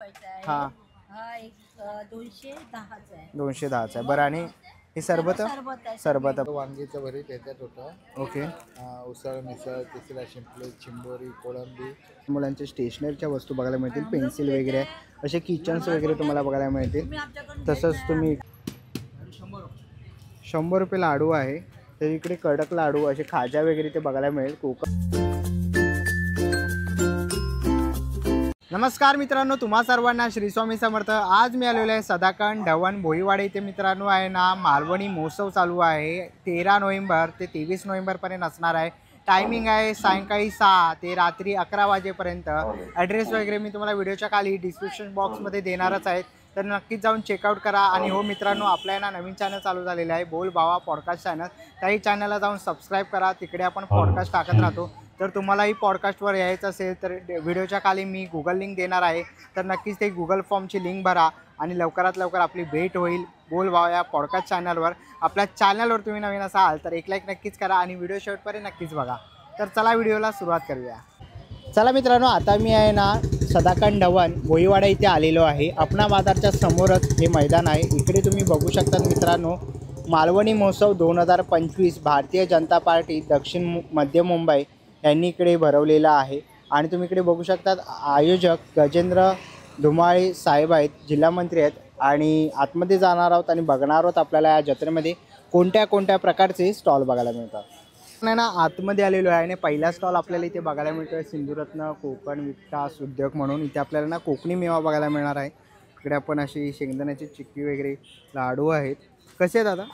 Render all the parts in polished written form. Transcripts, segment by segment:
हा हा एक 210चा आहे. 210चा आहे. बरं आणि हे सरबत सरबत वांगीचं भरीत त्याच्यात होतं. ओके. उसळ मिसळ तिसरा शिंपले चिंबोरी कोळंबी. मुलांच्या स्टेशनरीच्या वस्तू बघायला मिळतील, पेन्सिल वगैरे असे किचन्स वगैरे तुम्हाला बघायला मिळतील. तसंच तुम्ही 100 रुपये लाडू आहे. तर इकडे कडक लाडू असे खाजा वगैरे ते बघायला मिळेल. नमस्कार मित्रांनो, तुम्हा सर्वांना श्री स्वामी समर्थ. आज मी आलेलो आहे सदाकंड ढवण भोईवाडे इथे. मित्रांनो आहे ना, मालवणी महोत्सव चालू आहे. 13 नोव्हेंबर ते 23 नोव्हेंबरपर्यंत असणार आहे. टायमिंग आहे सायंकाळी 6 ते रात्री 11 वाजेपर्यंत. ॲड्रेस वगैरे मी तुम्हाला व्हिडिओच्या खाली डिस्क्रिप्शन बॉक्समध्ये देणारच आहे, तर नक्कीच जाऊन चेकआउट करा. आणि हो मित्रांनो, आपल्या ना नवीन चॅनल चालू झालेला आहे, बोल भावा पॉडकास्ट चॅनल. त्याही चॅनलला जाऊन सबस्क्राईब करा. तिकडे आपण पॉडकास्ट टाकत राहतो. तर तुम्हालाही पॉडकास्टवर यायचं असेल तर व्हिडिओच्या खाली मी गुगल लिंक देणार आहे, तर नक्कीच ते गुगल फॉर्मची लिंक भरा आणि लवकरात लवकर आपली भेट होईल बोल भावा या पॉडकास्ट चॅनलवर. आपल्या चॅनलवर तुम्ही नवीन असाल तर एक लाईक नक्कीच करा आणि व्हिडिओ शेवटपर्यंत नक्कीच बघा. तर चला व्हिडिओला सुरुवात करूया. चला मित्रांनो, आता मी आहे ना सदाकंड ढवण भोईवाडा इथे आलेलो आहे. आपणा बाजारच्या समोरच हे मैदान आहे. इकडे तुम्ही बघू शकता मित्रांनो, मालवणी महोत्सव 2025 भारतीय जनता पार्टी दक्षिण मध्य मुंबई यांनी इकडे भरवलेला आहे. आणि तुम्ही इकडे बघू शकता आयोजक गजेंद्र धुमाळे साहेब आहेत, जिल्हा मंत्री आहेत. आणि आतमध्ये जाणार आहोत आणि बघणार आहोत आपल्याला या जत्रेमध्ये कोणत्या कोणत्या प्रकारचे स्टॉल बघायला मिळतात. नाही ना, आतमध्ये आलेलो आहे आणि पहिला स्टॉल आपल्याला इथे बघायला मिळतो आहे सिंधुरत्न कोकण विकास उद्योग म्हणून. इथे आपल्याला ना कोकणी मेवा बघायला मिळणार आहे. इकडे आपण अशी शेंगदाण्याची चिक्की वगैरे लाडू आहेत. कसे आहेत दादा?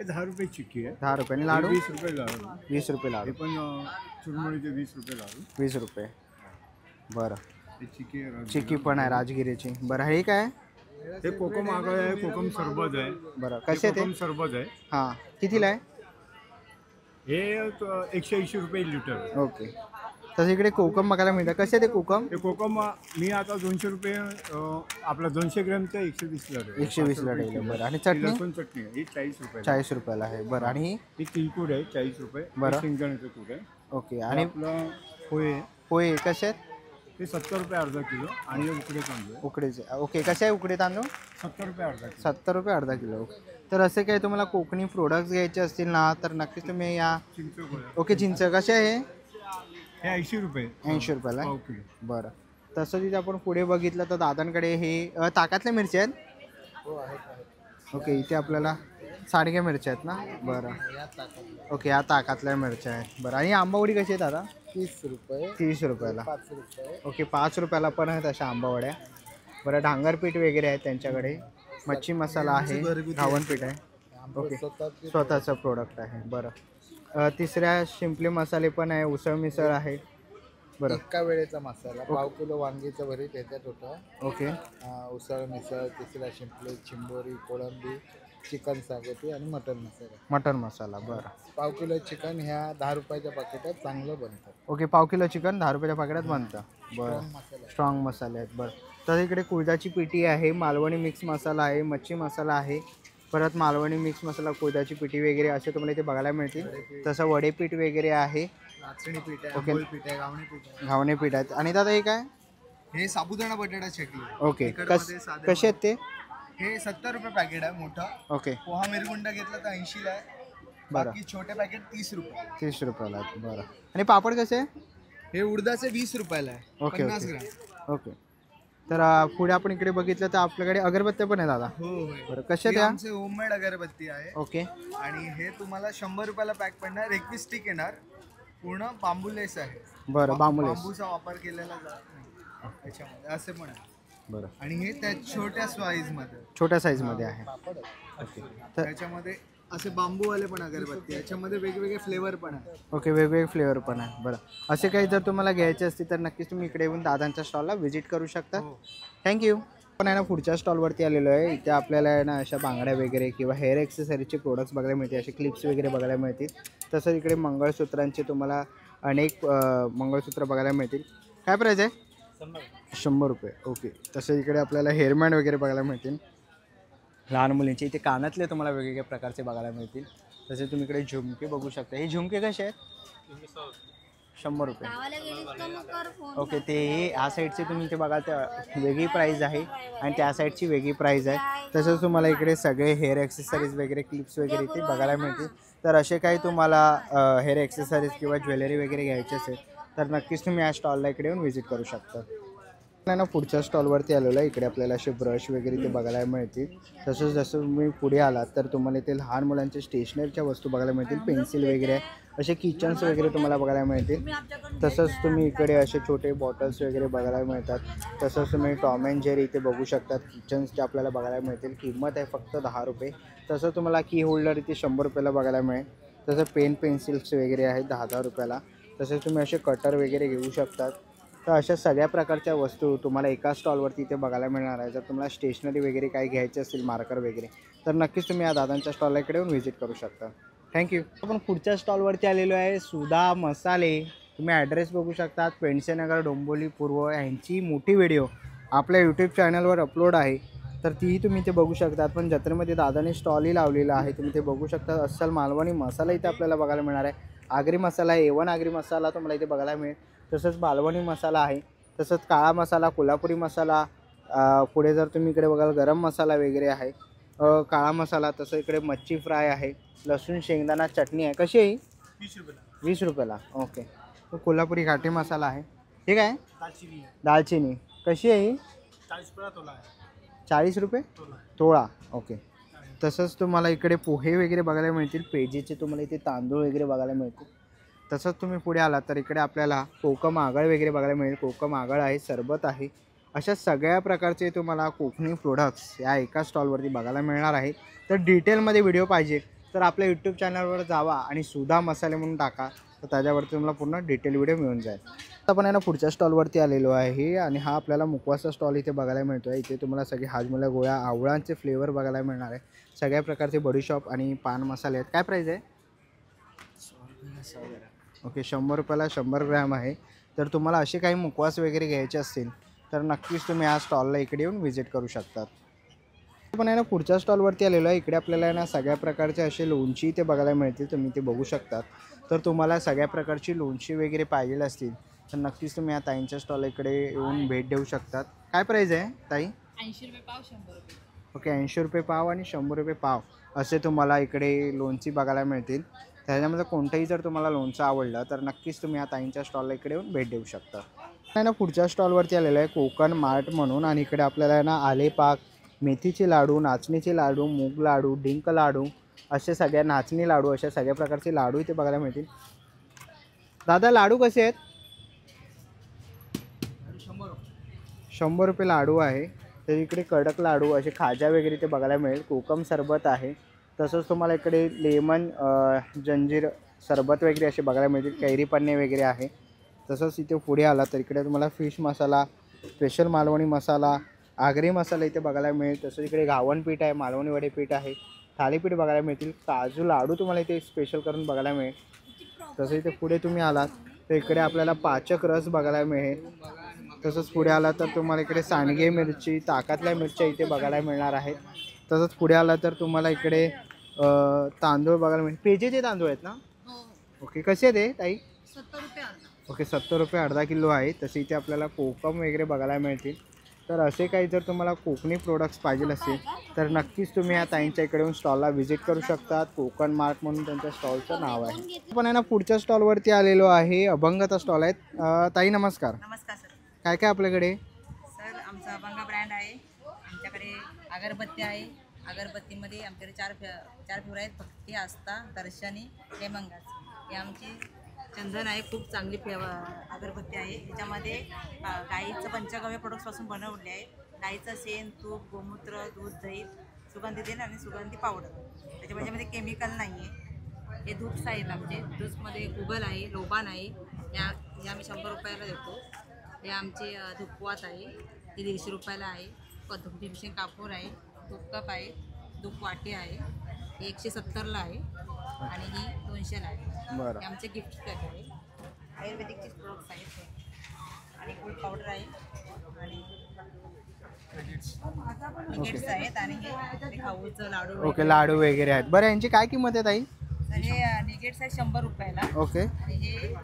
10 रुपये चिक्की आहे. 10 रुपये. लाडू 20 रुपये लाडू. 20 रुपये लाडू. पण चुरमळीचे 20 रुपये लाडू. 20 रुपये. बरं, चिक्की पण आहे राजगिरीची. बरं, हे काय? हे कोकम आगळ आहे, कोकम सरबत आहे. बरं, कसे ते? कोकम सरबत आहे. हां, कितीला आहे हे 180 रुपये लिटर. ओके. तसं इकडे कोकम बघायला मिळतं. कसे ते कोकम? हे कोकम मी आता 200 रुपये आपला 200 ग्रॅमचं 120 ला 120ला ठेवलं. बरं, आणि चटणी? लसूण चटणी ही 40 रुपये. 40 रुपयाला आहे. बरं, आणि ही तिळकूड आहे 40 रुपये. बरं, शेंगदाण्याचं कूड आहे. ओके. आणि आपलं पोहे पोहे कसे आहेत? ते 70 रुपये अर्धा किलो. आणि उकडे तांदूळ उकडेचे. ओके, कसे आहे उकडे तांदूळ? 70 रुपये अर्धा किलो. 70 रुपये अर्धा किलो. तर असे काही तुम्हाला कोकणी प्रोडक्ट्स घ्यायचे असतील ना, तर नक्कीच तुम्ही या. चिंच गोळ्या. ओके, चिंच कसे आहे? हे 80 रुपये. 80 रुपयाला. पाव किलो. बरं, तसं तिथे आपण पुढे बघितलं तर दादांकडे हे ताकातल्या मिरच्या आहेत. हो आहेत. ओके, इथे आपल्याला सांडग्या मिरच्या आहेत ना. बरं, ओके, या ताकातल्या मिरच्या आहेत. बरं, आणि आंबावडी कशी आहे दादा? 30 रुपये. 30 रुपयाला. 5 रुपये. ओके, 5 रुपयाला पण आहेत अशा आंबावड्या. बरं, डांगरपीठ वगैरे आहे त्यांच्याकडे. मच्छी मसाला आहे, घावणपीठ आहे. ओके, स्वतःचं प्रोडक्ट आहे. बरं, तिसऱ्या शिंपले मसाले पण आहे, उसळ मिसळ आहे. बरं, एका वेळेचा मसाला. पाव किलो वांगीचं भरीत त्याच्यात होतं. ओके. उसळ मिसळ तिसरा शिंपले चिंबोरी कोळंबी चिकन सागोटी आणि मटन मसाला. मटन मसाला. बरं, पाव किलो चिकन ह्या 10 रुपयाच्या पाकिटात चांगलं बनतं. ओके, पाव किलो चिकन 10 रुपयाच्या पाकिटात बनतं. बरं, मसाला स्ट्रॉंग मसाले आहेत. बरं, तर इकडे कुळदाची पिठी आहे, मालवणी मिक्स मसाला आहे, मच्छी मसाला आहे. परत मालवणी मिक्स मसाला, कुळदाची पिठी वगैरे असे तुम्हाला इथे बघायला मिळतील. तसं वडेपीठ वगैरे आहे, नाचणी पीठ आहे, ओके. आंबोळी पीठ आहे, घावणे पीठ आहे. घावणे पीठ आहेत. आणि दादा हे काय? हे साबुदाणा बटाटा चकली. ओके, तिखटमध्ये साधे कसे आहेत ते? हे 70 रुपये पॅकेट आहे मोठं. ओके, पोहा मिरगुंडा घेतला तर 80 ला आहे. बरं, बाकी छोटे पॅकेट 30 रुपये. 30 रुपयाला आहेत. बरं, आणि पापड कसे? हे उडदाचे 20 रुपयाला आहे. Okay, 50 okay. ग्राम. ओके, तर पुढे आपण इकडे बघितलं तर आपल्याकडे अगरबत्त्या पण आहे दादा. हो हो. बरं, कशा हे त्या? आमचे होममेड अगरबत्ती आहे. ओके, आणि हे तुम्हाला 100 रुपयाला पॅक पडणार. 21 स्टिक येणार. पूर्ण बांबू लेस आहे. बरं, बांबूलेस. बांबूचा वापर केलेला जात नाही त्याच्यामध्ये, असे पण आहे. बरं, आणि हे त्या छोट्या साईज मध्ये, छोट्या साईजमध्ये आहे. ओके, तर त्याच्यामध्ये असे बांबूवाले पण अगरबत्ती, याच्यामध्ये वेगवेगळे फ्लेवर पण आहे. ओके, वेगवेगळे फ्लेवर पण आहे. बरं, असे काही जर तुम्हाला घ्यायचे असतील तर नक्कीच तुम्ही इकडे येऊन दादांच्या स्टॉलला व्हिजिट करू शकता. थँक्यू. पण आहे ना, पुढच्या स्टॉलवरती आलेलो आहे. इथे आपल्याला आहे ना अशा बांगड्या वगैरे किंवा हेअर एक्सेसरीजचे प्रोडक्ट्स बघायला मिळतील, असे क्लिप्स वगैरे बघायला मिळतील. तसंच इकडे मंगळसूत्रांचे तुम्हाला अनेक मंगळसूत्र बघायला मिळतील. काय प्राईज आहे? 100 रुपये. ओके, तसं इकडे आपल्याला हेअरबँड वगैरे बघायला मिळतील लहान मुलींचे. इथे कानातले तुम्हाला वेगवेगळ्या प्रकारचे बघायला मिळतील. तसे तुम्ही इकडे झुमके बघू शकता. हे झुमके कसे आहेत? 100 रुपये. गावाला गेलीस तर मग कर फोन. ओके, ते ह्या साईडचे तुम्ही ते बघाल तर वेगळी प्राईज आहे आणि त्या साईडची वेगळी प्राईज आहे. तसंच तुम्हाला इकडे सगळे हेअर ॲक्सेसरीज वगैरे क्लिप्स वगैरे ते बघायला मिळतील. तर असे काही तुम्हाला हेअर ॲक्सेसरीज किंवा ज्वेलरी वगैरे घ्यायची असेल तर नक्कीच तुम्ही या स्टॉलला इकडे येऊन व्हिजिट करू शकता. ना पुढच्या स्टॉलवरती आलेलो आहे. इकडे आपल्याला असे ब्रश वगैरे ते बघायला मिळतील. तसंच जसं तुम्ही पुढे आलात तर तुम्हाला इथे लहान मुलांच्या स्टेशनरीच्या वस्तू बघायला मिळतील. पेन्सिल वगैरे असे किचन्स वगैरे तुम्हाला बघायला मिळतील. तसंच तुम्ही इकडे असे छोटे बॉटल्स वगैरे बघायला मिळतात. तसंच तुम्ही टॉम अँड जेरी इथे बघू शकतात. किचन्सचे आपल्याला बघायला मिळतील. किंमत आहे फक्त 10 रुपये. तसं तुम्हाला की होल्डर इथे 100 रुपयाला बघायला मिळेल. तसं पेन पेन्सिल्स वगैरे आहेत 10-10 रुपयाला. तसेच तुम्ही असे कटर वगैरे घेऊ शकतात. तर अशा सगळ्या प्रकारच्या वस्तू तुम्हाला एका स्टॉलवरती इथे बघायला मिळणार आहे. जर तुम्हाला स्टेशनरी वगैरे काही घ्यायचे असेल, मार्कर वगैरे, तर नक्कीच तुम्ही या दादांच्या स्टॉलला इकडे येऊन व्हिजिट करू शकता. थँक्यू. आपण पुढच्या स्टॉलवरती आलेलो आहे. सुधा मसाले. तुम्ही ॲड्रेस बघू शकतात. पेंडसेनगर, डोंबिवली पूर्व. यांची मोठी व्हिडिओ आपल्या यूट्यूब चॅनलवर अपलोड आहे, तर तीही तुम्ही इथे बघू शकतात. पण जत्रेमध्ये दादाने स्टॉलही लावलेला आहे. तुम्ही ते बघू शकता. अस्सल मालवणी मसाला इथे आपल्याला बघायला मिळणार आहे. आगरी मसाला आहे. A1 आगरी मसाला तुम्हाला इथे बघायला मिळेल. तसंच मालवणी मसाला आहे. तसंच काळा मसाला, कोल्हापुरी मसाला. पुढे जर तुम्ही इकडे बघाल गरम मसाला वगैरे आहे. काळा मसाला. तसं इकडे मच्छी फ्राय आहे. लसूण शेंगदाणा चटणी आहे. कशी आहे? 20 रुपयाला. 20 रुपयाला. ओके. तो कोल्हापुरी घाटी मसाला आहे. ठीक आहे. दालचिनी दालचिनी कशी आहे ही? 40 रुपयाला तोला आहे. 40 रुपये तोला आहे. तोळा. ओके. तसंच तुम्हाला इकडे पोहे वगैरे बघायला मिळतील. पेजेचे तुम्हाला इथे तांदूळ वगैरे बघायला मिळतील. तसंच तुम्ही पुढे आलात तर इकडे आपल्याला कोकम आगळ वगैरे बघायला मिळेल. कोकम आगळ आहे, सरबत आहे. अशा सगळ्या प्रकारचे तुम्हाला कोकणी प्रोडक्ट्स या एका स्टॉलवरती बघायला मिळणार आहे. तर डिटेलमध्ये व्हिडिओ पाहिजे तर आपल्या यूट्यूब चॅनलवर जावा आणि सुधा मसाले म्हणून टाका, तर त्याच्यावरती तुम्हाला पूर्ण डिटेल व्हिडिओ मिळून जाईल. आपण आहे ना पुढच्या स्टॉलवरती आलेलो आहे आणि हा आपल्याला मुकवासा स्टॉल इथे बघायला मिळतो आहे. इथे तुम्हाला सगळे हाजमोला गोळ्या, आवळांचे फ्लेवर बघायला मिळणार आहे. सगळ्या प्रकारचे बडीशॉप आणि पान मसाले आहेत. काय प्राईज आहे? ओके, 100 रुपयाला 100 ग्रॅम आहे. तर तुम्हाला असे काही मुखवास वगैरे घ्यायचे असतील तर नक्कीच तुम्ही या स्टॉलला इकडे येऊन व्हिजिट करू शकतात. पण आहे ना पुढच्या स्टॉलवरती आलेलो आहे. इकडे आपल्याला आहे ना सगळ्या प्रकारचे असे लोणची इथे बघायला मिळतील. तुम्ही ते बघू शकतात. तर तुम्हाला सगळ्या प्रकारची लोणची वगैरे पाहिजे असतील तर नक्कीच तुम्ही या ताईंच्या स्टॉल इकडे येऊन भेट देऊ शकतात. काय प्राईज आहे ताई? 80 रुपये पाव, 100 रुपये. ओके, 80 रुपये पाव आणि 100 रुपये पाव असे तुम्हाला इकडे लोणची बघायला मिळतील. त्याच्यामध्ये कोणतंही जर तुम्हाला लोणचं आवडलं तर नक्कीच तुम्ही या ताईंच्या स्टॉलला इकडे येऊन भेट देऊ शकता. आहे ना पुढच्या स्टॉलवरती आलेलं आहे कोकण मार्ट म्हणून आणि इकडे आपल्याला आहे ना आले पाक, मेथीचे लाडू, नाचणीचे लाडू, मूग लाडू, डिंक लाडू, असे सगळ्या नाचणी लाडू, अशा सगळ्या प्रकारचे लाडू इथे बघायला मिळतील. दादा लाडू कसे आहेत? 100 रुपये लाडू आहे. तर इकडे कडक लाडू, असे खाजा वगैरे इथे बघायला मिळेल. कोकम सरबत आहे. तसंच तुम्हाला इकडे लेमन जंजीर सरबत वगैरे असे बघायला मिळतील. कैरी पन्ने वगैरे आहे. तसंच इथे पुढे आला तर इकडे तुम्हाला फिश मसाला, स्पेशल मालवणी मसाला, आगरी मसाला इथे बघायला मिळेल. तसंच इकडे घावण पीठ आहे, मालवणी वडे पीठ आहे, थालीपीठ बघायला मिळतील. काजू लाडू तुम्हाला इथे स्पेशल करून बघायला मिळेल. तसं इथे पुढे तुम्ही आलात तर इकडे आपल्याला पाचक रस बघायला मिळेल. तसंच पुढे आला तर तुम्हाला इकडे सांडगे मिरची, ताकातल्या मिरच्या इथे बघायला मिळणार आहेत. तसंच पुढे आला तर तुम्हाला इकडे तांदूळ बघायला मिळेल. पेजेचे तांदूळ आहेत ना? ओके, कसे आहेत ते ताई? 70 रुपये अर्धा. ओके, 70 रुपये अर्धा किलो आहे. तसे इथे आपल्याला कोकम वगैरे बघायला मिळतील. तर असे काही जर तुम्हाला कोकणी प्रोडक्ट्स पाहिजे असतील तर नक्कीच तुम्ही या ताईंच्या इकडे येऊन स्टॉलला व्हिजिट करू शकतात. कोकण मार्ट म्हणून त्यांच्या स्टॉलचं नाव आहे. पण आहे ना पुढच्या स्टॉलवरती आलेलो आहे. अभंगचा स्टॉल आहेत. ताई नमस्कार. नमस्कार सर. काय काय आपल्याकडे? सर आमचा अभंग ब्रँड आहे. आमच्याकडे अगरबत्ती आहे. अगरबत्तीमध्ये आमच्याकडे चार फ्लेवर आहेत. भक्ती, आस्था, दर्शनी, हेमंगास. हे आमची चंदन आहे. खूप चांगली अगरबत्ती आहे. याच्यामध्ये गाईचं पंचगव्य प्रोडक्ट्सपासून बनवले आहे. गाईचं शेण, तूप, गोमूत्र, दूध, दही, सुगंधी तेल आणि सुगंधी पावडर. त्याच्यामध्ये केमिकल नाही आहे. हे धूप्स आहेत आमचे. धूप्समध्ये गुगल आहे, लोबान आहे. हे आम्ही 100 रुपयाला देतो. हे आमचे धूपवात आहे. ते 150 रुपयाला आहे. भीमसेन कापूर आहे. धूप कप आहे. धूप वाटी आहे. हे 170ला आहे आणि ही 200ला आहे. बरं. हे आमचे गिफ्ट पॅक आहे. आयुर्वेदिकचे प्रोडक्ट्स आहेत आणि गोल्ड पावडर आहे आणि निगेट्स आहेत आणि हे खाऊचं लाडू. ओके, लाडू वगैरे आहेत. बरं, यांची काय किंमत आहे ताई? तर हे निगेट्स आहे 100 रुपयाला. ओके. आणि हे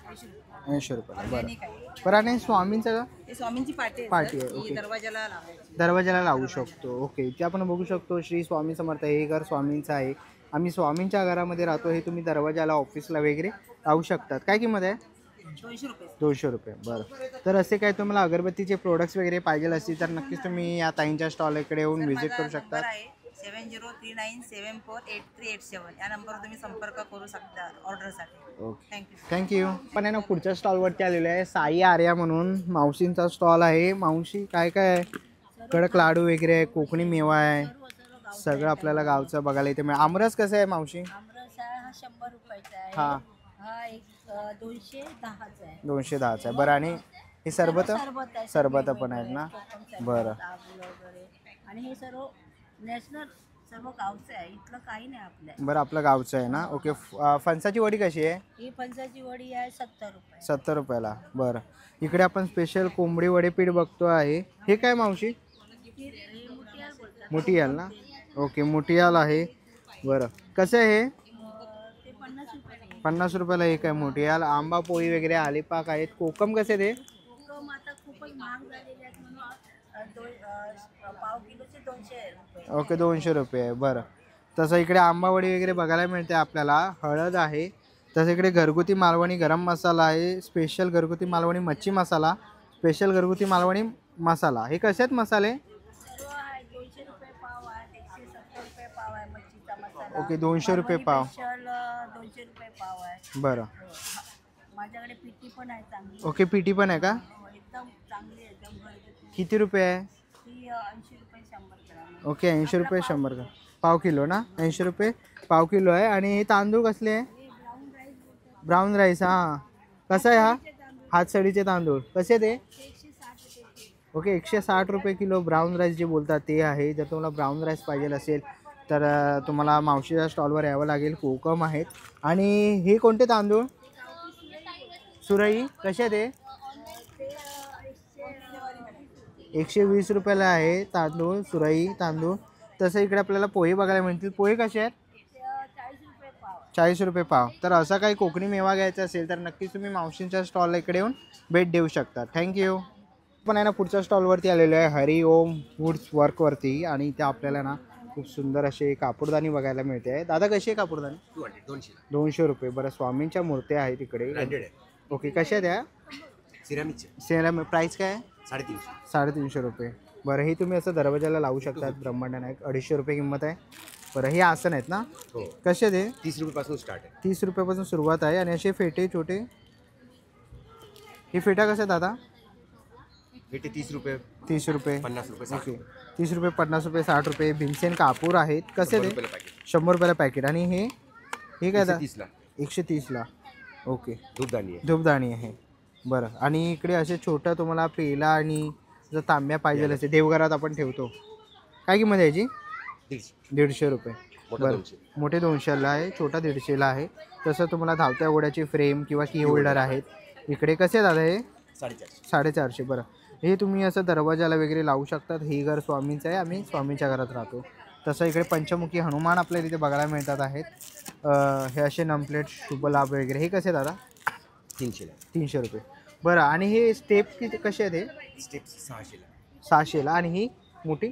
80 रुपयाला बरं. ऑर्गॅनिक आहे. बरं आणि स्वामींचं का हे स्वामींची पाटी पाटी आहे आहे, सर. ओके. ही दरवाजाला लावायची. दरवाजाला लावू शकतो. ओके, इथे आपण बघू शकतो श्री स्वामी समर्थ हे घर स्वामींचं आहे. आम्ही स्वामींच्या घरामध्ये राहतो. हे तुम्ही दरवाजाला ऑफिसला वगैरे लावू शकतात. काय किंमत आहे? 200 रुपये. 200 रुपये बरं. तर असे काय तुम्हाला अगरबत्तीचे प्रोडक्ट्स वगैरे पाहिजे असतील तर नक्कीच तुम्ही या ताईंच्या स्टॉल इकडे येऊन व्हिजिट करू शकता. नंबर आहे 7039748387. या नंबरवर तुम्ही संपर्क करू शकता ऑर्डरसाठी. Okay, thank you. थँक्यू. पण आहे ना पुढच्या स्टॉलवरती आलेलो आहे साई आर्या म्हणून मावशींचा स्टॉल आहे. मावशी काय काय आहे? कडक लाडू वगैरे आहे, कोकणी मेवा आहे, सगळं आपल्याला गावचं बघायला इथे मिळेल. आमरस कसं आहे मावशी? आमरस आहे हा 100 रुपयाचा आहे. हा हा एक 210चा आहे. 210चा आहे बरं. आणि हे सरबत सरबत आहे. सरबत पण आहेत ना? कोकम सरबत, बरं. आबू वगैरे. आणि हे सर्व नॅशनल सर्व गावचं आहे. इथलं काही नाही आपल्या. बरं, आपलं गावचं आहे ना? ओके. फणसाची वडी कशी आहे? ही फणसाची वडी आहे 70 रुपये. 70 रुपयाला बरं. इकडे आपण स्पेशल कोंबडी वडे पीठ बघतो आहे. हे काय मावशी? हे मुठियाल बोलतात. मुठियाल ना? ओके, मुठियाल आहे बरं. कसं आहे हे? ते 50 रुपये. 50 रुपयाला एक आहे मुठियाल. आंबा पोळी वगैरे आलीपाक आहेत. कोकम कसे ते? कोकम आता खूपच महाग झालेले आहेत म्हणून पाव किलोचे 200 रुपये. ओके, 200 रुपये आहे बरं. तसं इकडे आंबावडी वगैरे बघायला मिळते आपल्याला. हळद आहे. तसं इकडे घरगुती मालवणी गरम मसाला आहे, स्पेशल घरगुती मालवणी मच्छी मसाला, स्पेशल घरगुती मालवणी मसाला. हे कसे आहेत मसाले? सर्व आहे 200 रुपये पाव आहे, 170 रुपये पाव आहे मच्छीचा मसाला. ओके, 200 रुपये पाव. स्पेशल 200 रुपये पाव आहे. बरं. माझ्याकडे पिठी पण आहे चांगली. ओके, पिठी पण आहे का? हो, एकदम चांगली आहे, एकदम घरगुती. किती रुपये आहे? ती 80 रुपये 100 ग्राम. ओके, 80 रुपये 100 का पाव किलो ना? 80 रुपये पाव किलो आहे. आणि हे तांदूळ कसले आहे? ब्राऊन राईस बोलतात. Brown rice. हां, कसा आहे हा? हातसडीचे तांदूळ कसे ते? 160 रुपये. ओके, 160 रुपये किलो ब्राऊन राईस जे बोलतात ते आहे. जर तुम्हाला ब्राऊन राईस पाहिजे असेल तर तुम्हाला मावशीच्या स्टॉलवर यावं लागेल. कोकम आहेत. आणि हे कोणते तांदूळ? सुरई कसे ते? 120 रुपयाला आहे तांदूळ, सुरई तांदूळ. तसं इकडे आपल्याला पोहे बघायला मिळतील. पोहे कसे आहेत? 40 रुपये पाव. 40 रुपये पाव. तर असा काही कोकणी मेवा घ्यायचा असेल तर नक्कीच तुम्ही मावशींच्या स्टॉलला इकडे येऊन भेट देऊ शकता. थँक्यू. पण आहे ना पुढच्या स्टॉलवरती आलेलो आहे हरी ओम वुड्स वर्कवरती. आणि इथे आपल्याला ना खूप सुंदर असे कापूरदानी बघायला मिळते आहे. दादा कशी आहे कापूरदानी? 200 रुपये. बरं, स्वामींच्या मूर्त्या आहेत इकडे. ओके, कशा आहेत त्या? सिरामिक. प्राईस काय आहे? 350 रुपये. बरं, हे तुम्ही असं दरवाजाला लावू शकतात. ब्रह्मांड नायक 250 रुपये किंमत आहे. बरं, हे आसन आहेत ना? हो. कसे ते? 30 रुपयापासून स्टार्ट आहे. 30 रुपयापासून सुरुवात आहे. आणि असे फेटे छोटे, हे फेटा कसे दादा? पेटी 30 रुपये, 30 रुपये. 50 रुपये, 60 ओके, 30 रुपये, 50 रुपये, 60 रुपये. भीमसेन कापूर आहेत. कसे ते? रुपयाला पॅकेट. 100 रुपयाला पॅकेट. आणि हे हे काय दादा? 30ला 130ला. ओके, दूधदाणी आहे. धूपदाणी आहे. बरं. आणि इकडे असे छोटं तुम्हाला पेला आणि जर तांब्या पाहिजे असेल देवघरात आपण ठेवतो, काय किंमत आहे याची? 150 रुपये. मोठा बरं, 200. मोठे 200ला आहे, छोटा 150ला आहे. तसं तुम्हाला धावत्या घोड्याची फ्रेम किंवा की होल्डर आहेत इकडे. कसे दादा हे? 450. 450. बरं, हे तुम्ही असं दरवाजाला वगैरे लावू शकतात. हे घर स्वामींचं आहे. आम्ही स्वामींच्या घरात राहतो. तसं इकडे पंचमुखी हनुमान आपल्याला इथे बघायला मिळतात आहेत. हे असे नमप्लेट शुभ लाभ वगैरे. हे कसे दादा? 300ला. 300 रुपये. बरं, आणि हे स्टेप किती कसे आहेत? हे स्टेप्स 600ला. 600ला. आणि ही मोठी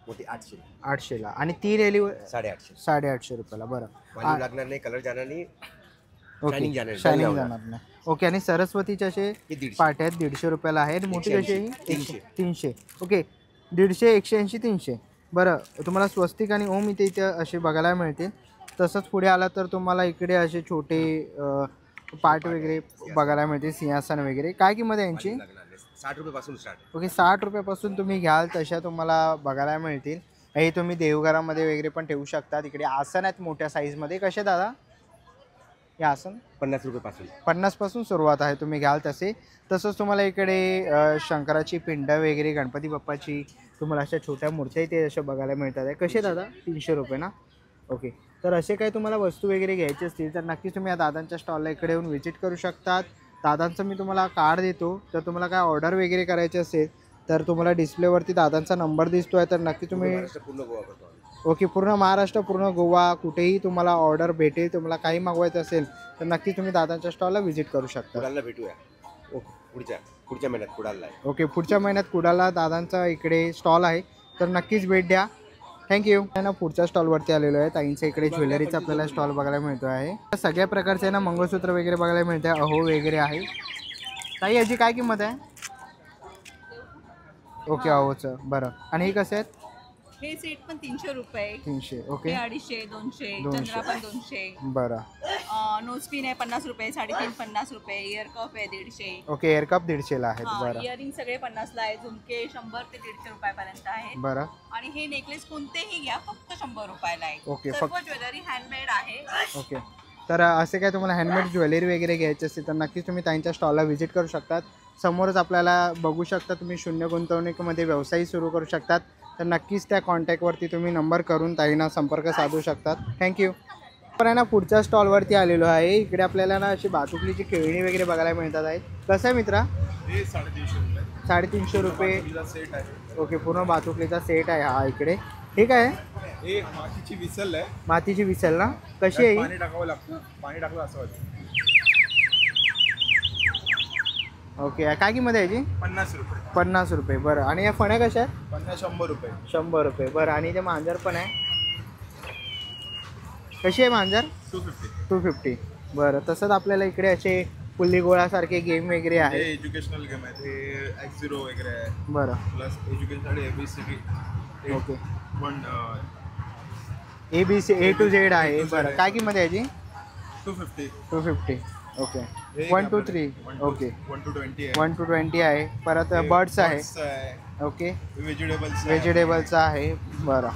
मोठी 800ला. 800ला. आणि ती रेली 850. 850 रुपयाला. बरं, वालीव लागणार नाही, कलर जाणार नाही, ओके, शायनिंग जाणार नाही. शायनिंग जाणार नाही. ओके. आणि सरस्वतीचे असे हे 150. पाट्या आहेत 150 रुपयाला आहेत. मोठी कशी आहे? 300. 300. ओके, 150, 180, 300. बरं, तुम्हाला स्वस्तिक आणि ओम इथे असे बघायला मिळतील. तसंच पुढे आला तर तुम्हाला इकडे असे छोटे पाट वगैरे बघायला मिळते, सिंहासन वगैरे. काय किंमत आहे यांची? लागणार नाही. 60 रुपयापासून स्टार्ट. ओके, 60 रुपयापासून तुम्ही घ्याल तशा तुम्हाला बघायला मिळतील. हे तुम्ही देवघरामध्ये वगैरे पण ठेवू शकतात. इकडे आसन आहेत मोठ्या साईजमध्ये. कसे दादा हे आसन? 50 रुपयापासून. 50पासून सुरुवात आहे, तुम्ही घ्याल तसे. तसंच तुम्हाला इकडे शंकराची पिंड वगैरे, गणपती बाप्पाची तुम्हाला अशा छोट्या मूर्त्या इथे अशा बघायला मिळतात आहे. कसे दादा? 300 रुपये ना? ओके. तर असे काही तुम्हाला वस्तू वगैरे घ्यायची असतील तर नक्कीच तुम्ही या दादांच्या स्टॉलला इकडे येऊन व्हिजिट करू शकतात. दादांचं मी तुम्हाला कार्ड देतो. तर तुम्हाला काय ऑर्डर वगैरे करायची असेल तर तुम्हाला डिस्प्लेवरती दादांचा नंबर दिसतो आहे, तर नक्की तुम्ही महाराष्ट्र पूर्ण गोवा करतो आम्ही. ओके, पूर्ण महाराष्ट्र, पूर्ण गोवा, कुठेही तुम्हाला ऑर्डर भेटेल, तुम्हाला काही मागवायचं असेल तर नक्की तुम्ही दादांच्या स्टॉलला व्हिजिट करू शकता. कुडालला भेटूया. ओके पुढच्या महिन्यात कुडालला आहे. ओके, पुढच्या महिन्यात कुडाला दादांचा इकडे स्टॉल आहे, तर नक्कीच भेट द्या. थँक्यू. ना पुढच्या स्टॉलवरती आलेलो आहे. ताईंच्या इकडे ज्वेलरीचा आपल्याला स्टॉल बघायला मिळतो आहे. सगळ्या प्रकारचे ना मंगळसूत्र वगैरे बघायला मिळते, अहो वगैरे आहे. ताई याची काय किंमत आहे? ओके, अहोचं. बरं, आणि हे कसे आहेत? हे सेट पण 300 रुपये, 300. ओके, हे 250, 200, 200. चंद्रा पण 200. बरं. नोजपिन आहे 50 रुपये, 3.5 50 रुपये, इयर कप आहे 150. ओके, एअरकप 150ला आहेत. बरं इयरिंग सगळे 50ला आहे, झुमके 100 ते 150 रुपयापर्यंत आहे. बरं. आणि हे नेकलेस कोणतेही घ्या फक्त 100 रुपयाला आहे. ओके, सर्व ज्वेलरी हँडमेड आहे. ओके, तर असे काय तुम्हाला हँडमेड ज्वेलरी वगैरे घ्यायची असेल तर नक्कीच तुम्ही ताईंच्या स्टॉलला व्हिजिट करू शकतात. समोरच आपल्याला बघू शकता, तुम्ही शून्य गुंतवणुकीमध्ये व्यवसाय सुरू करू शकतात. तर नक्कीच त्या कॉन्टॅक्टवरती तुम्ही नंबर करून ताईंना संपर्क साधू शकतात. थँक्यू. पण आहे ना पुढच्या स्टॉलवरती आलेलो आहे. इकडे आपल्याला ना अशी बातुकलीची खेळणी वगैरे बघायला मिळतात आहेत. कसं आहे मित्रा? हे 350 रुपये. 350 रुपये. सेट आहे. ओके, पूर्ण बातुकलीचा सेट आहे हा इकडे. ठीक आहे. हे मातीची विसल आहे. मातीची विसेल ना, कशी आहे? पाणी टाकावं लागतं, पाणी टाकलं असं वाटतं. ओके, काय किंमत आहे याची? 50 रुपये. 50 रुपये. बरं, आणि या फण्या कशा आहेत? 100 रुपये. 100 रुपये. बरं, आणि ते मांजर पण आहे. कशी आहे मांजर? 250. 250. बरं, तसंच आपल्याला इकडे असे पुल्ली गोळासारखे गेम वगैरे हे आहे. एज्युकेशनल गेम आहेत. हे X0 वगैरे आहे. बरं. प्लस एज्युकेशनसाठी ABCD. ओके, पण ABC A to Z आहे. बरं, काय किंमत आहे याची? 250. 250. ओके, हे 1 to आपल्याकडे 3. ओके, 1 to 20 आहे. 1 to 20 आहे. परत हे बर्ड्स आहे. birds आहे. ओके, व्हेजिटेबल्स आहे. व्हेजिटेबलचं आहे. बरं,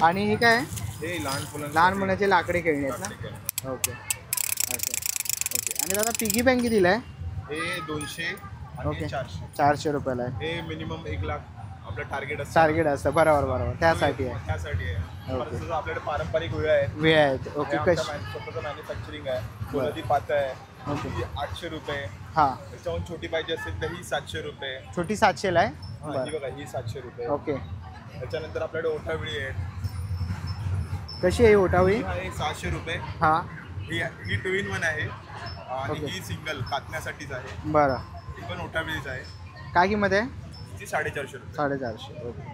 आणि हे काय? हे लहान मुलाचे लाकडी खेळणी आहेत ना. ओके, अच्छा. ओके, आणि दादा पिगी बँक कितीला आहे? हे 200 ओके. आणि 400. 400 रुपयाला आहे. हे मिनिमम 1 लाख आपलं टार्गेट असतं. टार्गेट असतं. बरोबर, त्यासाठी आहे. त्यासाठी आहे. ओके. तसंच आपल्याकडे पारंपरिक वेळ आहेत. वेळ आहेत. ओके, कशी? स्वतःचं मॅन्युफॅक्चरिंग आहे. कोलदी पाता आहे. ओके. ती 800 रुपये. हां, त्याच्याहून छोटी पाहिजे असेल तर ही 700 रुपये. छोटी 700ला आहे. हा, ही बरं, बघा ही 700 रुपये. ओके. त्याच्यानंतर आपल्याकडे ओठाविळी आहेत. कशी आहे ओटावळी? हा हे 600 रुपये. हां, ही 2 in 1 आहे आणि ओके. ही सिंगल कातण्यासाठीच आहे. बरं. ही पण ओठाविळीच आहे. काय किंमत आहे? ती 450 रुपये. 450. ओके.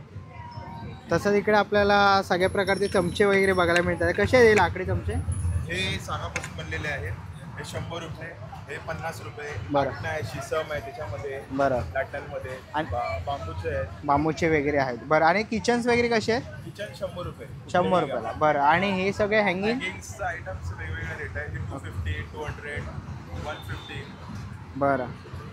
तसंच इकडे आपल्याला सगळ्या प्रकारचे चमचे वगैरे बघायला मिळतात. कसे आहे हे लाकडी चमचे? हे सागापासून बनलेले आहेत. हे 100 रुपये. हे 50 रुपये. बरं. लाटणं आहे, शिसम आहे त्याच्यामध्ये. बरं, लाटण्यांमध्ये आणि- बांबूचे आहेत. बांबूचे वगैरे आहेत. बरं, आणि किचन्स वगैरे कसे आहेत? किचन 100 रुपये. 100 रुपयाला. बरं, आणि हे सगळे हँगिंग? हँगिंग्सचे आयटम्स वेगवेगळे रेट आहे. 250, 200, 150. बरं,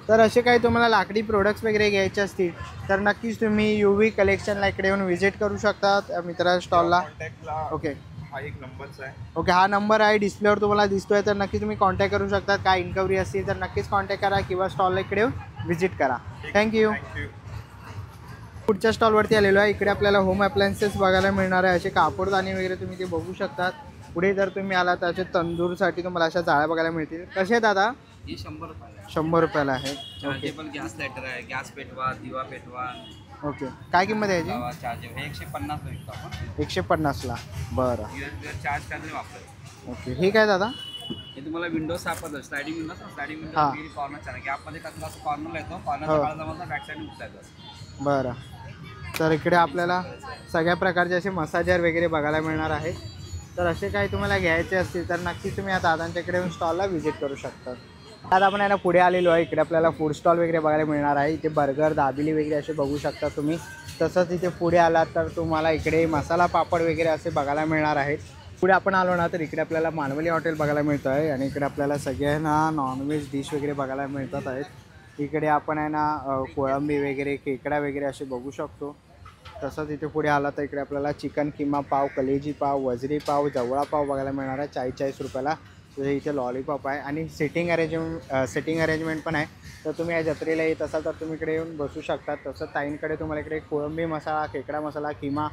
तर असे काही तुम्हाला लाकडी प्रोडक्ट्स वगैरे घ्यायचे असतील तर नक्कीच तुम्ही UV कलेक्शनला इकडे येऊन व्हिजिट करू शकता मित्रा स्टॉलला. कॉन्टॅक्टला ओके, हा एक नंबरचा आहे. ओके, हा नंबर आहे डिस्प्लेवर तुम्हाला दिसतोय, तर नक्की तुम्ही कॉन्टॅक्ट करू शकता. काय इन्क्वायरी असतील तर नक्कीच कॉन्टॅक्ट करा किंवा स्टॉलला इकडे येऊन व्हिजिट करा. थँक्यू. थँक्यू. पुढच्या स्टॉलवरती आलेलो आहे. इकडे आपल्याला होम अप्लायन्सेस बघायला मिळणार आहे. असे कापडदाणी वगैरे तुम्ही ते बघू शकतात. पुढे जर तुम्ही आला तर असे तंदूरसाठी तुम्हाला अशा जाळ्या बघायला मिळतील. कसे आहेत दादा? ही 100 रुपये 100 रुपयाला आहे. ओके, चार्जेबल गॅस लायटर आहे. गॅस पेटवा, दिवा पेटवा, ओके. काय किंमत आहे याची? चार्जेबल. हे 150 ला विकतो आपण. 150ला. बरं, दिवसभर चार्ज काय तरी वापरायचं. ओके. हे काय दादा? हे तुम्हाला विंडो सापडतं. स्लायडिंग विंडो असतं, स्लायडिंग विंडो हां. कॉर्नरच्या आहे. गॅपमध्ये कसं असं कॉर्नरला येतो. हो. कॉर्नरच्या काळा जमा बॅक साईड उठता येतं. बरं, तर इकडे आपल्याला सगळ्या प्रकारचे असे मसाजर वगैरे बघायला मिळणार आहेत. तर असे काही तुम्हाला घ्यायचे असतील तर नक्की तुम्ही या दादांच्याकडे येऊन स्टॉलला व्हिजिट करू शकता. आता आपण याला पुढे आलेलो आहे. इकडे आपल्याला फूड स्टॉल वगैरे बघायला मिळणार आहे. इथे बर्गर, दाबिली वगैरे असे बघू शकता तुम्ही. तसंच इथे पुढे आलात तर तुम्हाला इकडे मसाला पापड वगैरे असे बघायला मिळणार आहेत. पुढे आपण आलो ना तर इकडे आपल्याला मालवणी हॉटेल बघायला मिळतं आहे आणि इकडे आपल्याला सगळ्यांना नॉनव्हेज डिश वगैरे बघायला मिळतात आहेत. इकडे आपण आहे ना कोळंबी वगैरे, खेकडा वगैरे असे बघू शकतो. तसंच इथे पुढे आला तर इकडे आपल्याला चिकन किमा पाव, कलेजी पाव, वजरी पाव, जवळा पाव बघायला मिळणार आहे 40 रुपयाला. इथे लॉलीपॉप आहे आणि सिटिंग अरेंजमेंट पण आहे. तर तुम्ही या जत्रेला येत असाल तर तुम्ही इकडे येऊन बसू शकता. तसंच ताईंकडे तुम्हाला इकडे कोळंबी मसाला, खेकडा मसाला, किमा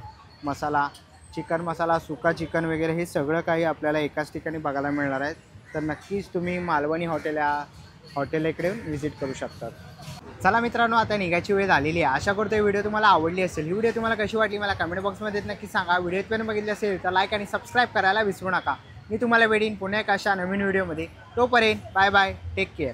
मसाला, चिकन मसाला, सुका चिकन वगैरे हे सगळं काही आपल्याला एकाच ठिकाणी बघायला मिळणार आहे. तर नक्कीच तुम्ही मालवणी हॉटेल इकडे येऊन व्हिजिट करू शकतात. चला मित्रांनो, आता निघायची वेळ झालेली आहे. आशा करतो ही व्हिडिओ तुम्हाला आवडली असेल. ही व्हिडिओ तुम्हाला कशी वाटली मला कमेंट बॉक्समध्ये नक्की सांगा. व्हिडिओपर्यंत बघितली असेल तर लाईक आणि सबस्क्राईब करायला विसरू नका. मी तुम्हाला भेटेन पुन्हा एका अशा नवीन व्हिडिओमध्ये. तोपर्यंत बाय बाय, टेक केअर.